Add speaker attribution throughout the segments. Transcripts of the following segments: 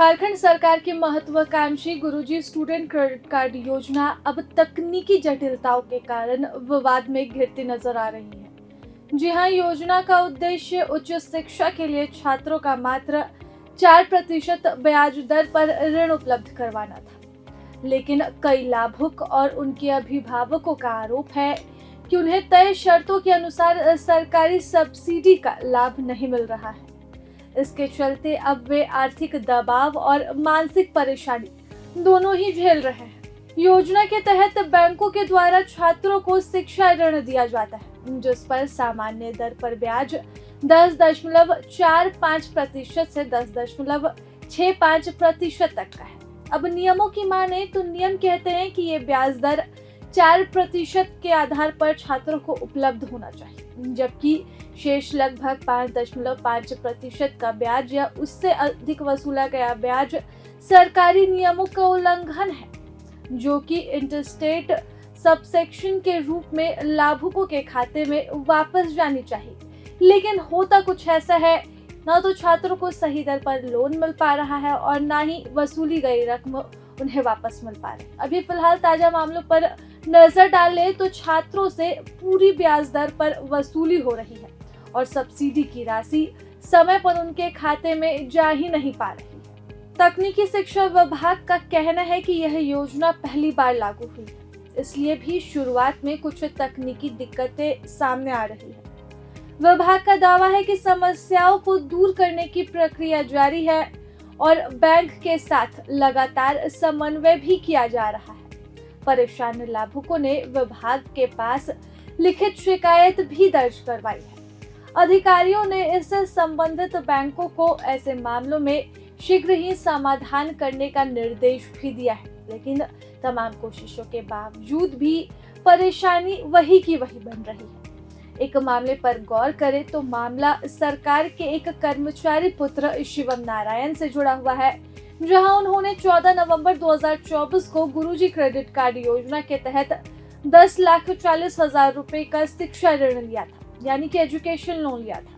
Speaker 1: झारखंड सरकार की महत्वाकांक्षी गुरुजी स्टूडेंट क्रेडिट कार्ड योजना अब तकनीकी जटिलताओं के कारण विवाद में घिरती नजर आ रही है। जी हां, योजना का उद्देश्य उच्च शिक्षा के लिए छात्रों का मात्र 4% ब्याज दर पर ऋण उपलब्ध करवाना था, लेकिन कई लाभुक और उनके अभिभावकों का आरोप है कि उन्हें तय शर्तों के अनुसार सरकारी सब्सिडी का लाभ नहीं मिल रहा है। इसके चलते अब वे आर्थिक दबाव और मानसिक परेशानी दोनों ही झेल रहे हैं। योजना के तहत बैंकों के द्वारा छात्रों को शिक्षा ऋण दिया जाता है, जिस पर सामान्य दर पर ब्याज 10.45% से 10.65% तक का है। अब नियमों की माने तो नियम कहते हैं कि ये ब्याज दर 4% के आधार पर छात्रों को उपलब्ध होना चाहिए, जबकि शेष लगभग 5.5% का ब्याज या उससे अधिक वसूला गया ब्याज सरकारी नियमों का उल्लंघन है, जो कि इंटरस्टेट सबसेक्शन के रूप में लाभुकों के खाते में वापस जानी चाहिए। लेकिन होता कुछ ऐसा है, ना तो छात्रों को सही दर पर लोन मिल पा रहा है और ना ही वसूली गई रकम उन्हें वापस मिल पा रही। अभी फिलहाल ताजा मामलों पर नजर डालें तो छात्रों से पूरी ब्याज दर पर वसूली हो रही है और सब्सिडी की राशि समय पर उनके खाते में जा ही नहीं पा रही है। तकनीकी शिक्षा विभाग का कहना है कि यह योजना पहली बार लागू हुई है, इसलिए भी शुरुआत में कुछ तकनीकी दिक्कतें सामने आ रही है। विभाग का दावा है कि समस्याओं को दूर करने की प्रक्रिया जारी है और बैंक के साथ लगातार समन्वय भी किया जा रहा है। परेशान लाभुकों ने विभाग के पास लिखित शिकायत भी दर्ज करवाई है। अधिकारियों ने इससे संबंधित बैंकों को ऐसे मामलों में शीघ्र ही समाधान करने का निर्देश भी दिया है, लेकिन तमाम कोशिशों के बावजूद भी परेशानी वही की वही बन रही है। एक मामले पर गौर करें तो मामला सरकार के एक कर्मचारी पुत्र शिवम नारायण से जुड़ा हुआ है, जहां उन्होंने 14 नवंबर 2024 को गुरुजी क्रेडिट कार्ड योजना के तहत 10,40,000 रुपए का शिक्षा ऋण लिया था, यानी कि एजुकेशन लोन लिया था।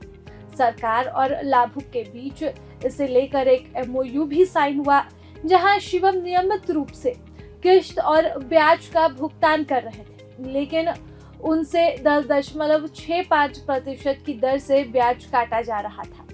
Speaker 1: सरकार और लाभुक के बीच इसे लेकर एक MOU भी साइन हुआ, जहां शिवम नियमित रूप से किस्त और ब्याज का भुगतान कर रहे थे, लेकिन उनसे 10.65% की दर से ब्याज काटा जा रहा था।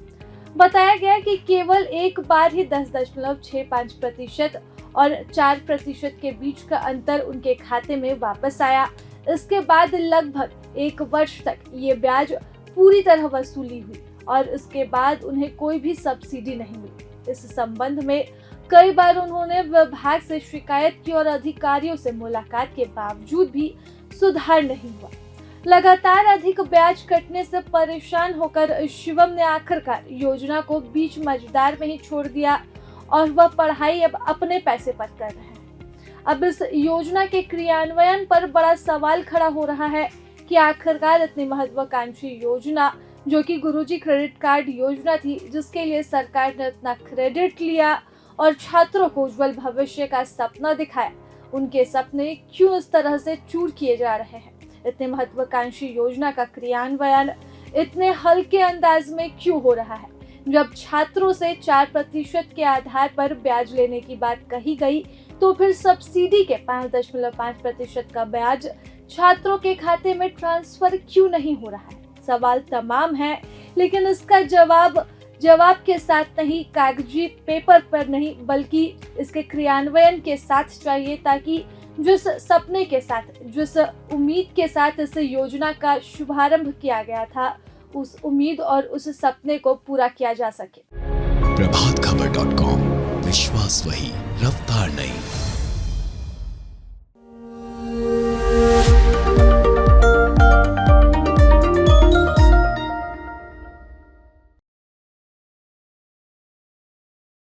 Speaker 1: बताया गया कि केवल एक बार ही 10.65% और 4% के बीच का अंतर उनके खाते में वापस आया। इसके बाद लगभग 1 वर्ष तक ये ब्याज पूरी तरह वसूली हुई और इसके बाद उन्हें कोई भी सब्सिडी नहीं मिली। इस संबंध में कई बार उन्होंने विभाग से शिकायत की और अधिकारियों से मुलाकात के बावजूद भी सुधार नहीं हुआ। लगातार अधिक ब्याज कटने से परेशान होकर शिवम ने आखिरकार योजना को बीच मझदार में ही छोड़ दिया और वह पढ़ाई अब अपने पैसे पर कर रहे हैं। अब इस योजना के क्रियान्वयन पर बड़ा सवाल खड़ा हो रहा है कि आखिरकार इतनी महत्वाकांक्षी योजना, जो कि गुरुजी क्रेडिट कार्ड योजना थी, जिसके लिए सरकार ने इतना क्रेडिट लिया और छात्रों को उज्जवल भविष्य का सपना दिखाया, उनके सपने क्यों इस तरह से चूर किए जा रहे हैं? इतने महत्वाकांक्षी योजना का क्रियान्वयन इतने हल्के अंदाज में क्यों हो रहा है? जब छात्रों से 4% के आधार पर ब्याज लेने की बात कही गई, तो फिर सब्सिडी के 5.5% का ब्याज छात्रों के खाते में ट्रांसफर क्यों नहीं हो रहा है? सवाल तमाम है, लेकिन इसका जवाब के साथ नहीं, कागजी पेपर पर नहीं, बल्कि इसके क्रियान्वयन के साथ चाहिए, ताकि जिस सपने के साथ, जिस उम्मीद के साथ इस योजना का शुभारंभ किया गया था, उस उम्मीद और उस सपने को पूरा किया जा सके।
Speaker 2: प्रभातखबर.com, विश्वास वही, रफ्तार नहीं।